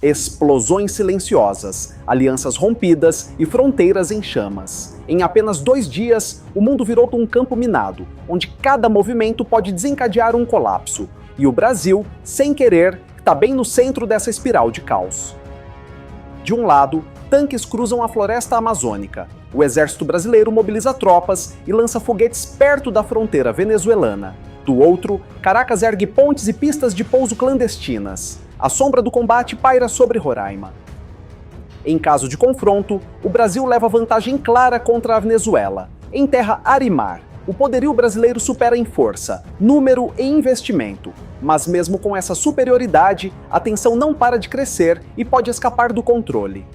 Explosões silenciosas, alianças rompidas e fronteiras em chamas. Em apenas 2 dias, o mundo virou um campo minado, onde cada movimento pode desencadear um colapso. E o Brasil, sem querer, está bem no centro dessa espiral de caos. De um lado, tanques cruzam a floresta amazônica. O exército brasileiro mobiliza tropas e lança foguetes perto da fronteira venezuelana. Do outro, Caracas ergue pontes e pistas de pouso clandestinas. A sombra do combate paira sobre Roraima. Em caso de confronto, o Brasil leva vantagem clara contra a Venezuela. Em terra ar e mar, o poderio brasileiro supera em força, número e investimento. Mas mesmo com essa superioridade, a tensão não para de crescer e pode escapar do controle.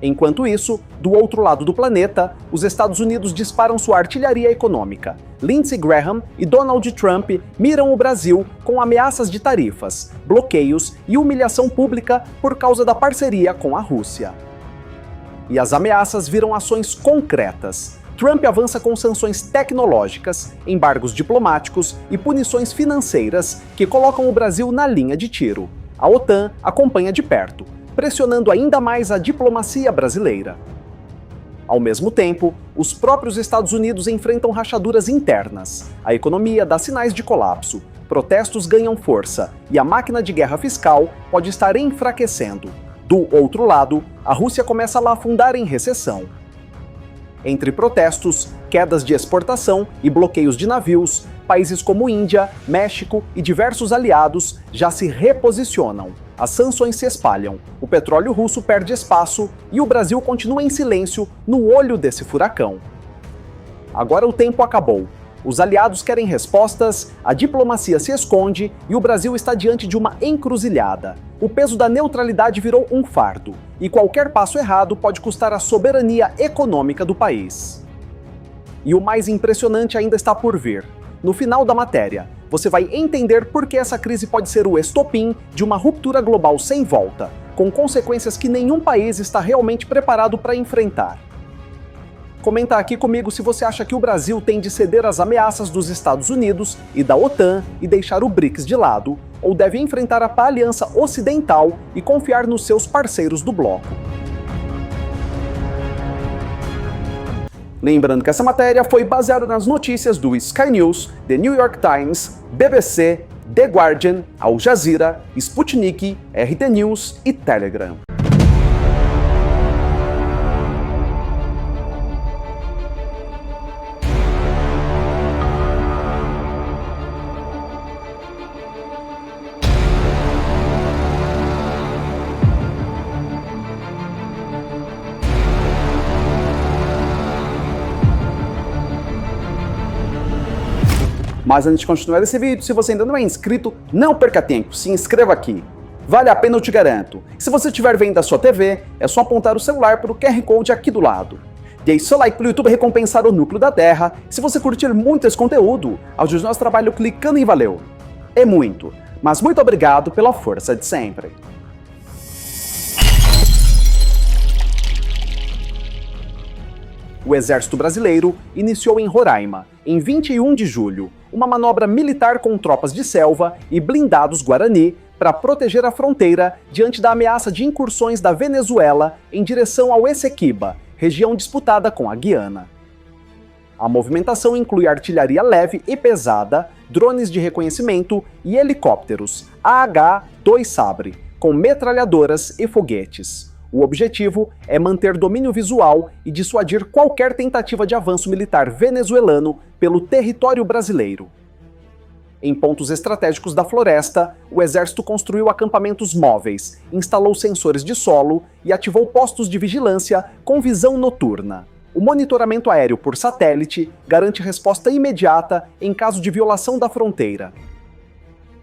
Enquanto isso, do outro lado do planeta, os Estados Unidos disparam sua artilharia econômica. Lindsey Graham e Donald Trump miram o Brasil com ameaças de tarifas, bloqueios e humilhação pública por causa da parceria com a Rússia. E as ameaças viram ações concretas. Trump avança com sanções tecnológicas, embargos diplomáticos e punições financeiras que colocam o Brasil na linha de tiro. A OTAN acompanha de perto, pressionando ainda mais a diplomacia brasileira. Ao mesmo tempo, os próprios Estados Unidos enfrentam rachaduras internas. A economia dá sinais de colapso, protestos ganham força e a máquina de guerra fiscal pode estar enfraquecendo. Do outro lado, a Rússia começa a afundar em recessão. Entre protestos, quedas de exportação e bloqueios de navios, países como Índia, México e diversos aliados já se reposicionam. As sanções se espalham, o petróleo russo perde espaço e o Brasil continua em silêncio no olho desse furacão. Agora o tempo acabou. Os aliados querem respostas, a diplomacia se esconde e o Brasil está diante de uma encruzilhada. O peso da neutralidade virou um fardo, e qualquer passo errado pode custar a soberania econômica do país. E o mais impressionante ainda está por vir. No final da matéria, você vai entender por que essa crise pode ser o estopim de uma ruptura global sem volta, com consequências que nenhum país está realmente preparado para enfrentar. Comenta aqui comigo se você acha que o Brasil tem de ceder às ameaças dos Estados Unidos e da OTAN e deixar o BRICS de lado, ou deve enfrentar a aliança ocidental e confiar nos seus parceiros do bloco. Lembrando que essa matéria foi baseada nas notícias do Sky News, The New York Times, BBC, The Guardian, Al Jazeera, Sputnik, RT News e Telegram. Mas antes de continuar esse vídeo, se você ainda não é inscrito, não perca tempo, se inscreva aqui. Vale a pena, eu te garanto. Se você estiver vendo a sua TV, é só apontar o celular para o QR Code aqui do lado. Deixe seu like para o YouTube recompensar o núcleo da Terra. Se você curtir muito esse conteúdo, ajude o nosso trabalho clicando em valeu. É muito, mas muito obrigado pela força de sempre. O Exército Brasileiro iniciou em Roraima, em 21 de julho, uma manobra militar com tropas de selva e blindados Guarani para proteger a fronteira diante da ameaça de incursões da Venezuela em direção ao Essequiba, região disputada com a Guiana. A movimentação inclui artilharia leve e pesada, drones de reconhecimento e helicópteros AH-2 Sabre, com metralhadoras e foguetes. O objetivo é manter domínio visual e dissuadir qualquer tentativa de avanço militar venezuelano pelo território brasileiro. Em pontos estratégicos da floresta, o exército construiu acampamentos móveis, instalou sensores de solo e ativou postos de vigilância com visão noturna. O monitoramento aéreo por satélite garante resposta imediata em caso de violação da fronteira.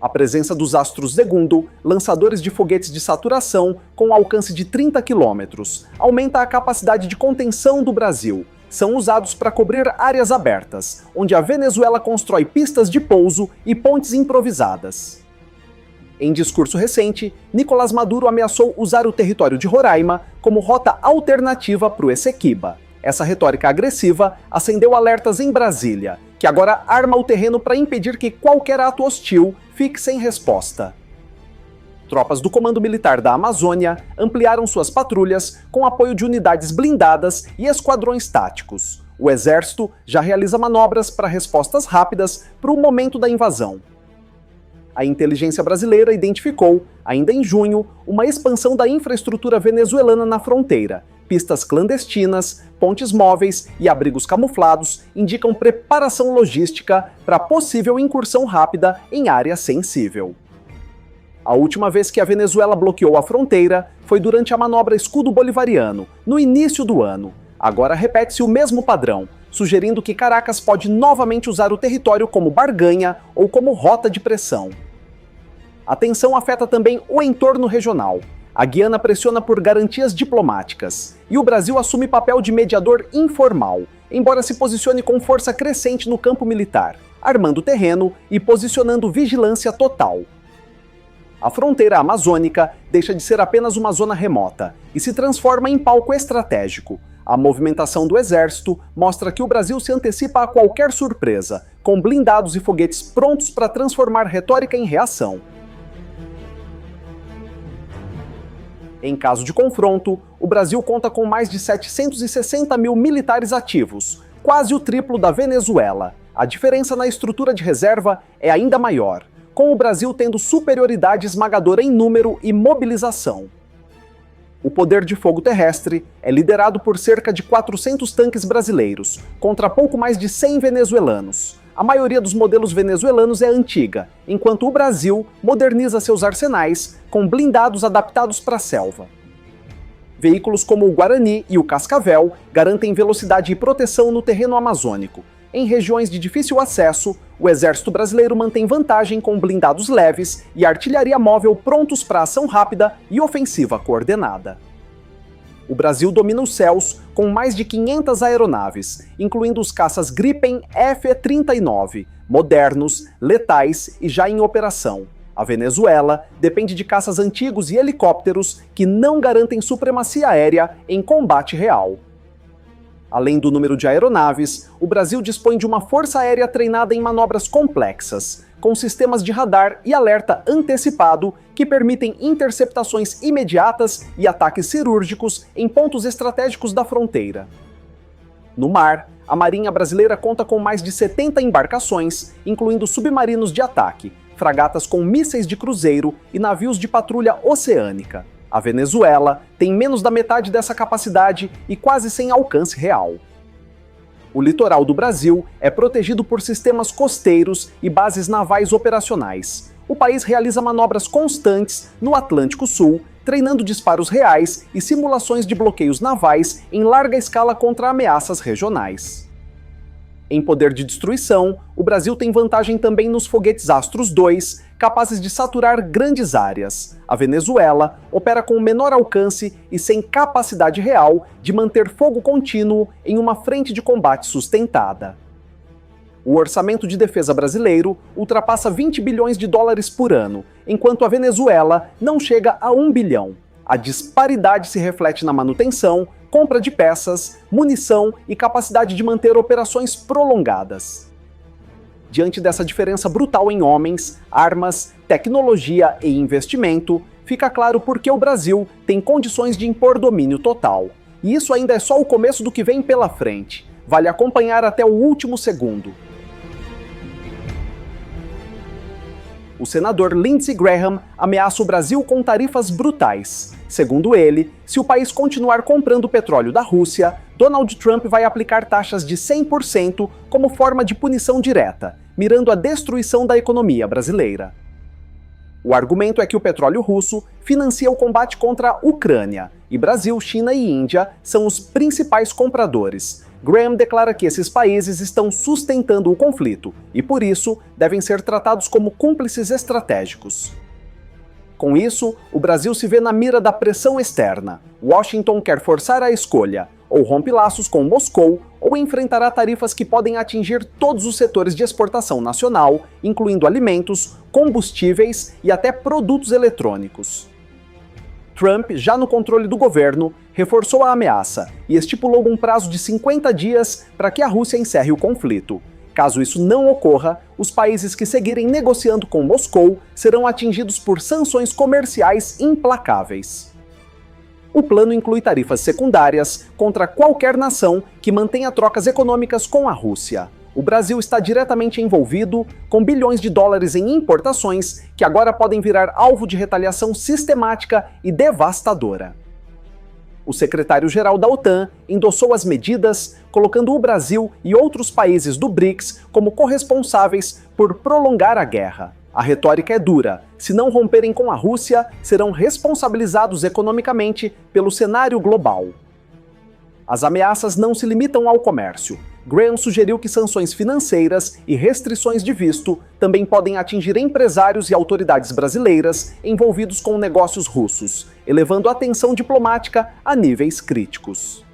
A presença dos Astros Segundo, lançadores de foguetes de saturação com alcance de 30 km, aumenta a capacidade de contenção do Brasil. São usados para cobrir áreas abertas, onde a Venezuela constrói pistas de pouso e pontes improvisadas. Em discurso recente, Nicolás Maduro ameaçou usar o território de Roraima como rota alternativa para o Essequiba. Essa retórica agressiva acendeu alertas em Brasília, que agora arma o terreno para impedir que qualquer ato hostil fique sem resposta. Tropas do Comando Militar da Amazônia ampliaram suas patrulhas com apoio de unidades blindadas e esquadrões táticos. O Exército já realiza manobras para respostas rápidas para o momento da invasão. A inteligência brasileira identificou, ainda em junho, uma expansão da infraestrutura venezuelana na fronteira. Pistas clandestinas, pontes móveis e abrigos camuflados indicam preparação logística para possível incursão rápida em área sensível. A última vez que a Venezuela bloqueou a fronteira foi durante a manobra Escudo Bolivariano, no início do ano. Agora repete-se o mesmo padrão, sugerindo que Caracas pode novamente usar o território como barganha ou como rota de pressão. A tensão afeta também o entorno regional. A Guiana pressiona por garantias diplomáticas, e o Brasil assume papel de mediador informal, embora se posicione com força crescente no campo militar, armando terreno e posicionando vigilância total. A fronteira amazônica deixa de ser apenas uma zona remota e se transforma em palco estratégico. A movimentação do Exército mostra que o Brasil se antecipa a qualquer surpresa, com blindados e foguetes prontos para transformar retórica em reação. Em caso de confronto, o Brasil conta com mais de 760 mil militares ativos, quase o triplo da Venezuela. A diferença na estrutura de reserva é ainda maior, com o Brasil tendo superioridade esmagadora em número e mobilização. O poder de fogo terrestre é liderado por cerca de 400 tanques brasileiros, contra pouco mais de 100 venezuelanos. A maioria dos modelos venezuelanos é antiga, enquanto o Brasil moderniza seus arsenais com blindados adaptados para a selva. Veículos como o Guarani e o Cascavel garantem velocidade e proteção no terreno amazônico. Em regiões de difícil acesso, o Exército Brasileiro mantém vantagem com blindados leves e artilharia móvel prontos para ação rápida e ofensiva coordenada. O Brasil domina os céus com mais de 500 aeronaves, incluindo os caças Gripen F-39, modernos, letais e já em operação. A Venezuela depende de caças antigos e helicópteros que não garantem supremacia aérea em combate real. Além do número de aeronaves, o Brasil dispõe de uma força aérea treinada em manobras complexas, com sistemas de radar e alerta antecipado que permitem interceptações imediatas e ataques cirúrgicos em pontos estratégicos da fronteira. No mar, a Marinha Brasileira conta com mais de 70 embarcações, incluindo submarinos de ataque, fragatas com mísseis de cruzeiro e navios de patrulha oceânica. A Venezuela tem menos da metade dessa capacidade e quase sem alcance real. O litoral do Brasil é protegido por sistemas costeiros e bases navais operacionais. O país realiza manobras constantes no Atlântico Sul, treinando disparos reais e simulações de bloqueios navais em larga escala contra ameaças regionais. Em poder de destruição, o Brasil tem vantagem também nos foguetes Astros II, capazes de saturar grandes áreas. A Venezuela opera com menor alcance e sem capacidade real de manter fogo contínuo em uma frente de combate sustentada. O orçamento de defesa brasileiro ultrapassa 20 bilhões de dólares por ano, enquanto a Venezuela não chega a 1 bilhão. A disparidade se reflete na manutenção, compra de peças, munição e capacidade de manter operações prolongadas. Diante dessa diferença brutal em homens, armas, tecnologia e investimento, fica claro por que o Brasil tem condições de impor domínio total. E isso ainda é só o começo do que vem pela frente. Vale acompanhar até o último segundo. O senador Lindsey Graham ameaça o Brasil com tarifas brutais. Segundo ele, se o país continuar comprando petróleo da Rússia, Donald Trump vai aplicar taxas de 100% como forma de punição direta, mirando a destruição da economia brasileira. O argumento é que o petróleo russo financia o combate contra a Ucrânia, e Brasil, China e Índia são os principais compradores. Graham declara que esses países estão sustentando o conflito e, por isso, devem ser tratados como cúmplices estratégicos. Com isso, o Brasil se vê na mira da pressão externa. Washington quer forçar a escolha, ou rompe laços com Moscou, ou enfrentará tarifas que podem atingir todos os setores de exportação nacional, incluindo alimentos, combustíveis e até produtos eletrônicos. Trump, já no controle do governo, reforçou a ameaça e estipulou um prazo de 50 dias para que a Rússia encerre o conflito. Caso isso não ocorra, os países que seguirem negociando com Moscou serão atingidos por sanções comerciais implacáveis. O plano inclui tarifas secundárias contra qualquer nação que mantenha trocas econômicas com a Rússia. O Brasil está diretamente envolvido, com bilhões de dólares em importações que agora podem virar alvo de retaliação sistemática e devastadora. O secretário-geral da OTAN endossou as medidas, colocando o Brasil e outros países do BRICS como corresponsáveis por prolongar a guerra. A retórica é dura. Se não romperem com a Rússia, serão responsabilizados economicamente pelo cenário global. As ameaças não se limitam ao comércio. Graham sugeriu que sanções financeiras e restrições de visto também podem atingir empresários e autoridades brasileiras envolvidos com negócios russos, elevando a tensão diplomática a níveis críticos.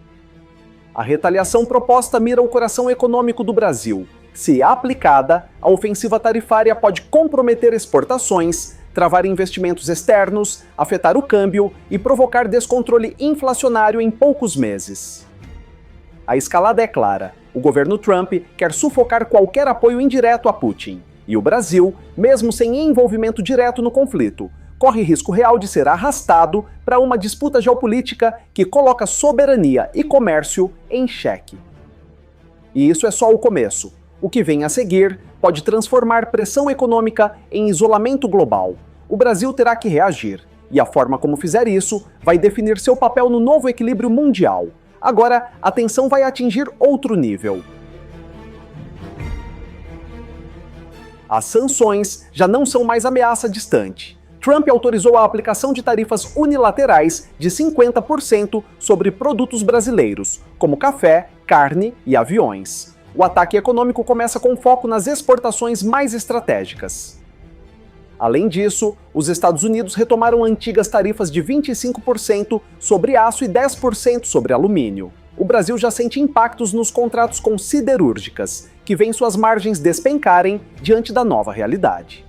A retaliação proposta mira o coração econômico do Brasil. Se aplicada, a ofensiva tarifária pode comprometer exportações, travar investimentos externos, afetar o câmbio e provocar descontrole inflacionário em poucos meses. A escalada é clara. O governo Trump quer sufocar qualquer apoio indireto a Putin. E o Brasil, mesmo sem envolvimento direto no conflito, corre risco real de ser arrastado para uma disputa geopolítica que coloca soberania e comércio em xeque. E isso é só o começo. O que vem a seguir pode transformar pressão econômica em isolamento global. O Brasil terá que reagir, e a forma como fizer isso vai definir seu papel no novo equilíbrio mundial. Agora, a tensão vai atingir outro nível. As sanções já não são mais ameaça distante. Trump autorizou a aplicação de tarifas unilaterais de 50% sobre produtos brasileiros, como café, carne e aviões. O ataque econômico começa com foco nas exportações mais estratégicas. Além disso, os Estados Unidos retomaram antigas tarifas de 25% sobre aço e 10% sobre alumínio. O Brasil já sente impactos nos contratos com siderúrgicas, que vêem suas margens despencarem diante da nova realidade.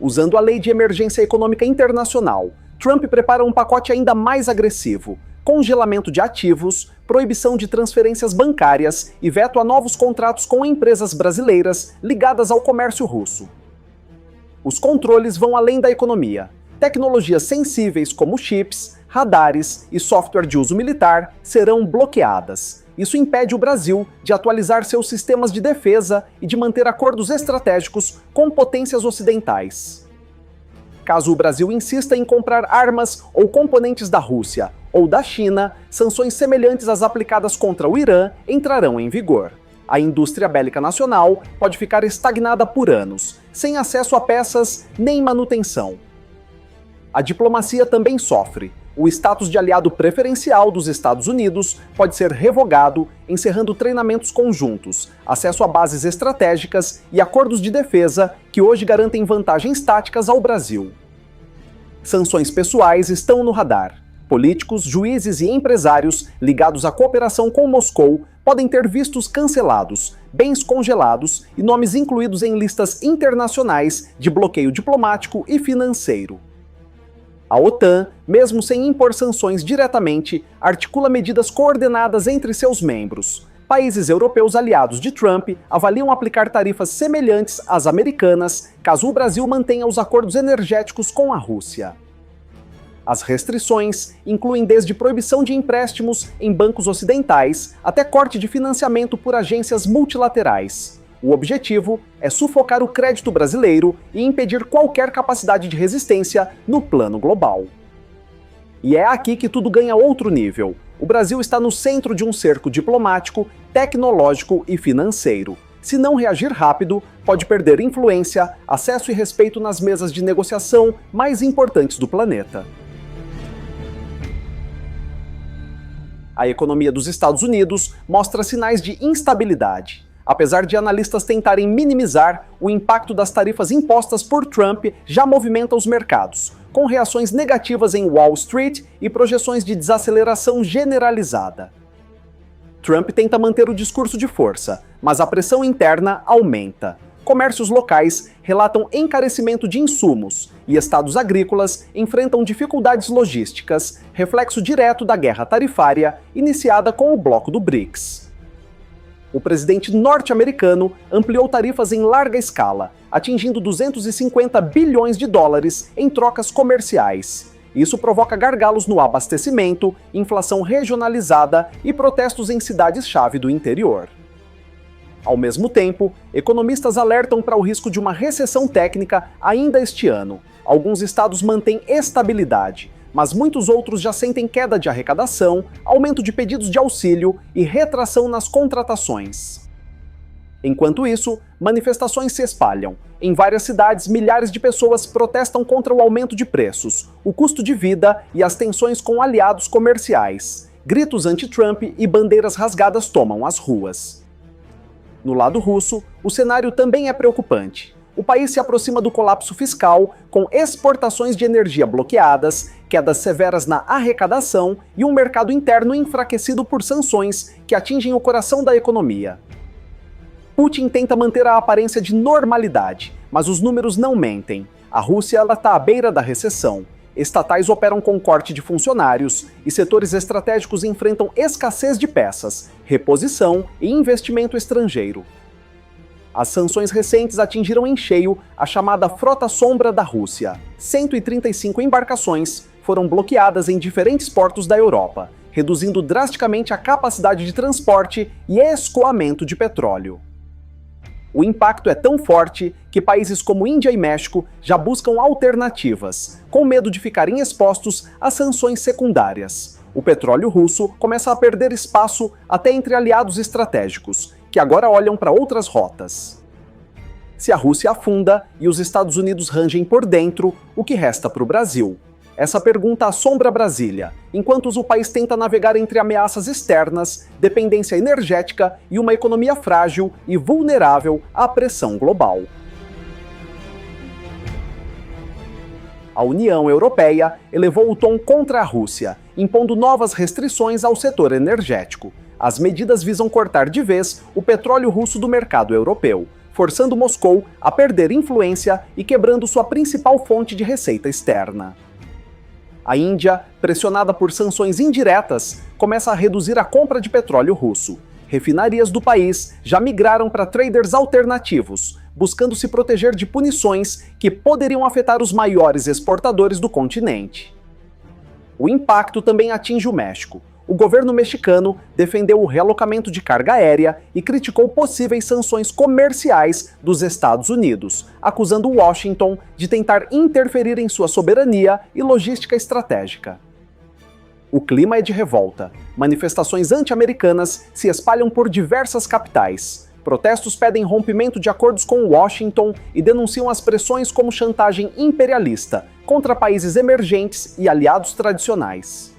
Usando a Lei de Emergência Econômica Internacional, Trump prepara um pacote ainda mais agressivo: congelamento de ativos, proibição de transferências bancárias e veto a novos contratos com empresas brasileiras ligadas ao comércio russo. Os controles vão além da economia. Tecnologias sensíveis como chips, radares e software de uso militar serão bloqueadas. Isso impede o Brasil de atualizar seus sistemas de defesa e de manter acordos estratégicos com potências ocidentais. Caso o Brasil insista em comprar armas ou componentes da Rússia ou da China, sanções semelhantes às aplicadas contra o Irã entrarão em vigor. A indústria bélica nacional pode ficar estagnada por anos, sem acesso a peças nem manutenção. A diplomacia também sofre. O status de aliado preferencial dos Estados Unidos pode ser revogado, encerrando treinamentos conjuntos, acesso a bases estratégicas e acordos de defesa que hoje garantem vantagens táticas ao Brasil. Sanções pessoais estão no radar. Políticos, juízes e empresários ligados à cooperação com Moscou podem ter vistos cancelados, bens congelados e nomes incluídos em listas internacionais de bloqueio diplomático e financeiro. A OTAN, mesmo sem impor sanções diretamente, articula medidas coordenadas entre seus membros. Países europeus aliados de Trump avaliam aplicar tarifas semelhantes às americanas, caso o Brasil mantenha os acordos energéticos com a Rússia. As restrições incluem desde proibição de empréstimos em bancos ocidentais até corte de financiamento por agências multilaterais. O objetivo é sufocar o crédito brasileiro e impedir qualquer capacidade de resistência no plano global. E é aqui que tudo ganha outro nível. O Brasil está no centro de um cerco diplomático, tecnológico e financeiro. Se não reagir rápido, pode perder influência, acesso e respeito nas mesas de negociação mais importantes do planeta. A economia dos Estados Unidos mostra sinais de instabilidade. Apesar de analistas tentarem minimizar, o impacto das tarifas impostas por Trump já movimenta os mercados, com reações negativas em Wall Street e projeções de desaceleração generalizada. Trump tenta manter o discurso de força, mas a pressão interna aumenta. Comércios locais relatam encarecimento de insumos e estados agrícolas enfrentam dificuldades logísticas, reflexo direto da guerra tarifária iniciada com o bloco do BRICS. O presidente norte-americano ampliou tarifas em larga escala, atingindo 250 bilhões de dólares em trocas comerciais. Isso provoca gargalos no abastecimento, inflação regionalizada e protestos em cidades-chave do interior. Ao mesmo tempo, economistas alertam para o risco de uma recessão técnica ainda este ano. Alguns estados mantêm estabilidade, mas muitos outros já sentem queda de arrecadação, aumento de pedidos de auxílio e retração nas contratações. Enquanto isso, manifestações se espalham. Em várias cidades, milhares de pessoas protestam contra o aumento de preços, o custo de vida e as tensões com aliados comerciais. Gritos anti-Trump e bandeiras rasgadas tomam as ruas. No lado russo, o cenário também é preocupante. O país se aproxima do colapso fiscal, com exportações de energia bloqueadas, quedas severas na arrecadação e um mercado interno enfraquecido por sanções que atingem o coração da economia. Putin tenta manter a aparência de normalidade, mas os números não mentem. A Rússia está à beira da recessão. Estatais operam com corte de funcionários e setores estratégicos enfrentam escassez de peças, reposição e investimento estrangeiro. As sanções recentes atingiram em cheio a chamada Frota Sombra da Rússia. 135 embarcações foram bloqueadas em diferentes portos da Europa, reduzindo drasticamente a capacidade de transporte e escoamento de petróleo. O impacto é tão forte que países como Índia e México já buscam alternativas, com medo de ficarem expostos a sanções secundárias. O petróleo russo começa a perder espaço até entre aliados estratégicos, que agora olham para outras rotas. Se a Rússia afunda e os Estados Unidos rangem por dentro, o que resta para o Brasil? Essa pergunta assombra Brasília, enquanto o país tenta navegar entre ameaças externas, dependência energética e uma economia frágil e vulnerável à pressão global. A União Europeia elevou o tom contra a Rússia, impondo novas restrições ao setor energético. As medidas visam cortar de vez o petróleo russo do mercado europeu, forçando Moscou a perder influência e quebrando sua principal fonte de receita externa. A Índia, pressionada por sanções indiretas, começa a reduzir a compra de petróleo russo. Refinarias do país já migraram para traders alternativos, buscando se proteger de punições que poderiam afetar os maiores exportadores do continente. O impacto também atinge o México. O governo mexicano defendeu o realocamento de carga aérea e criticou possíveis sanções comerciais dos Estados Unidos, acusando Washington de tentar interferir em sua soberania e logística estratégica. O clima é de revolta. Manifestações anti-americanas se espalham por diversas capitais. Protestos pedem rompimento de acordos com Washington e denunciam as pressões como chantagem imperialista contra países emergentes e aliados tradicionais.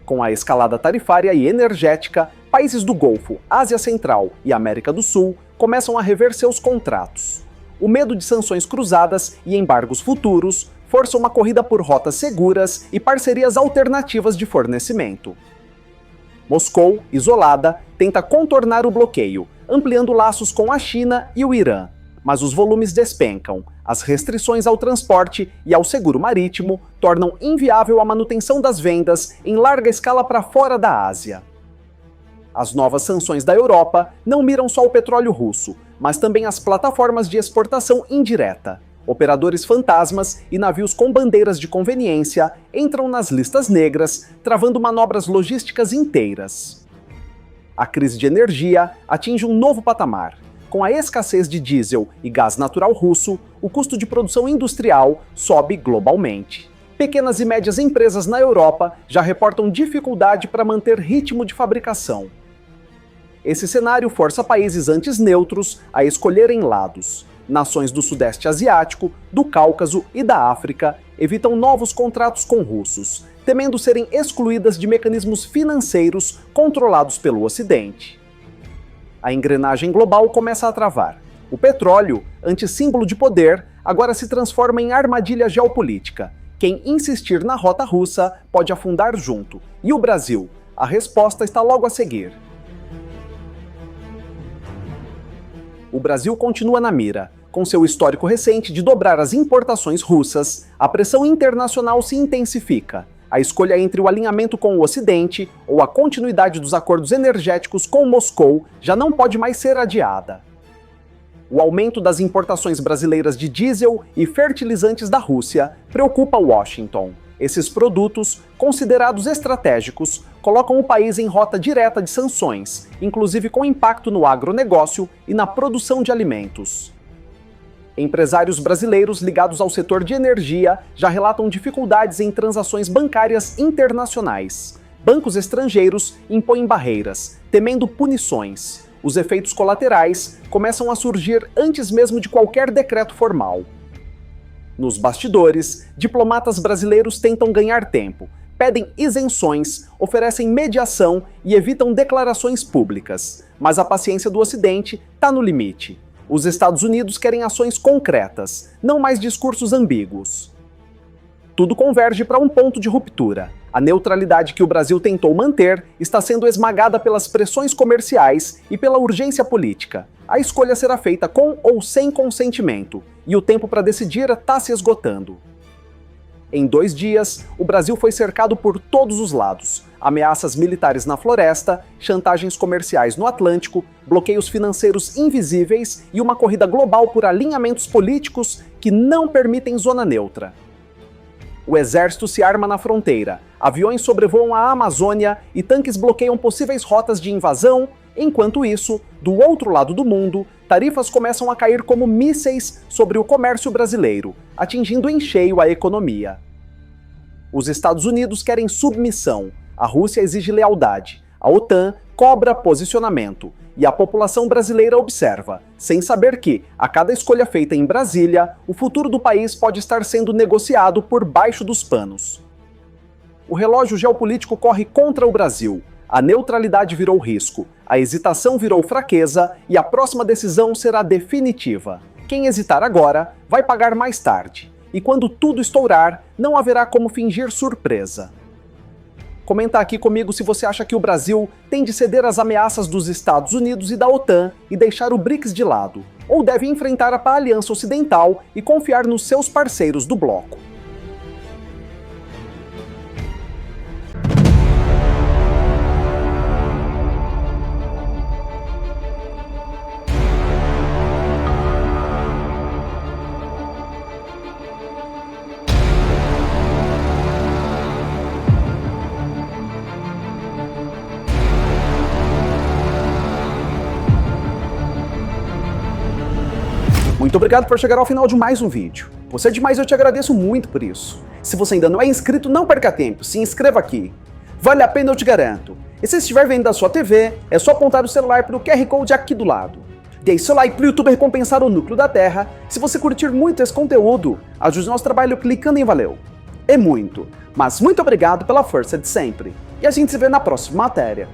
Com a escalada tarifária e energética, países do Golfo, Ásia Central e América do Sul começam a rever seus contratos. O medo de sanções cruzadas e embargos futuros força uma corrida por rotas seguras e parcerias alternativas de fornecimento. Moscou, isolada, tenta contornar o bloqueio, ampliando laços com a China e o Irã. Mas os volumes despencam. As restrições ao transporte e ao seguro marítimo tornam inviável a manutenção das vendas em larga escala para fora da Ásia. As novas sanções da Europa não miram só o petróleo russo, mas também as plataformas de exportação indireta. Operadores fantasmas e navios com bandeiras de conveniência entram nas listas negras, travando manobras logísticas inteiras. A crise de energia atinge um novo patamar. Com a escassez de diesel e gás natural russo, o custo de produção industrial sobe globalmente. Pequenas e médias empresas na Europa já reportam dificuldade para manter ritmo de fabricação. Esse cenário força países antes neutros a escolherem lados. Nações do Sudeste Asiático, do Cáucaso e da África evitam novos contratos com russos, temendo serem excluídas de mecanismos financeiros controlados pelo Ocidente. A engrenagem global começa a travar. O petróleo, antissímbolo de poder, agora se transforma em armadilha geopolítica. Quem insistir na rota russa pode afundar junto. E o Brasil? A resposta está logo a seguir. O Brasil continua na mira. Com seu histórico recente de dobrar as importações russas, a pressão internacional se intensifica. A escolha entre o alinhamento com o Ocidente ou a continuidade dos acordos energéticos com Moscou já não pode mais ser adiada. O aumento das importações brasileiras de diesel e fertilizantes da Rússia preocupa Washington. Esses produtos, considerados estratégicos, colocam o país em rota direta de sanções, inclusive com impacto no agronegócio e na produção de alimentos. Empresários brasileiros ligados ao setor de energia já relatam dificuldades em transações bancárias internacionais. Bancos estrangeiros impõem barreiras, temendo punições. Os efeitos colaterais começam a surgir antes mesmo de qualquer decreto formal. Nos bastidores, diplomatas brasileiros tentam ganhar tempo, pedem isenções, oferecem mediação e evitam declarações públicas. Mas a paciência do Ocidente está no limite. Os Estados Unidos querem ações concretas, não mais discursos ambíguos. Tudo converge para um ponto de ruptura. A neutralidade que o Brasil tentou manter está sendo esmagada pelas pressões comerciais e pela urgência política. A escolha será feita com ou sem consentimento, e o tempo para decidir está se esgotando. Em 2 dias, o Brasil foi cercado por todos os lados. Ameaças militares na floresta, chantagens comerciais no Atlântico, bloqueios financeiros invisíveis e uma corrida global por alinhamentos políticos que não permitem zona neutra. O exército se arma na fronteira, aviões sobrevoam a Amazônia e tanques bloqueiam possíveis rotas de invasão. Enquanto isso, do outro lado do mundo, tarifas começam a cair como mísseis sobre o comércio brasileiro, atingindo em cheio a economia. Os Estados Unidos querem submissão, a Rússia exige lealdade, a OTAN cobra posicionamento, e a população brasileira observa, sem saber que, a cada escolha feita em Brasília, o futuro do país pode estar sendo negociado por baixo dos panos. O relógio geopolítico corre contra o Brasil. A neutralidade virou risco, a hesitação virou fraqueza e a próxima decisão será definitiva. Quem hesitar agora vai pagar mais tarde. E quando tudo estourar, não haverá como fingir surpresa. Comenta aqui comigo se você acha que o Brasil tem de ceder às ameaças dos Estados Unidos e da OTAN e deixar o BRICS de lado, ou deve enfrentar a Aliança Ocidental e confiar nos seus parceiros do bloco. Muito obrigado por chegar ao final de mais um vídeo. Você é demais e eu te agradeço muito por isso. Se você ainda não é inscrito, não perca tempo, se inscreva aqui. Vale a pena, eu te garanto. E se estiver vendo da sua TV, é só apontar o celular para o QR Code aqui do lado. Deixe seu like para o YouTube recompensar o núcleo da Terra. Se você curtir muito esse conteúdo, ajude nosso trabalho clicando em valeu. É muito, mas muito obrigado pela força de sempre. E a gente se vê na próxima matéria.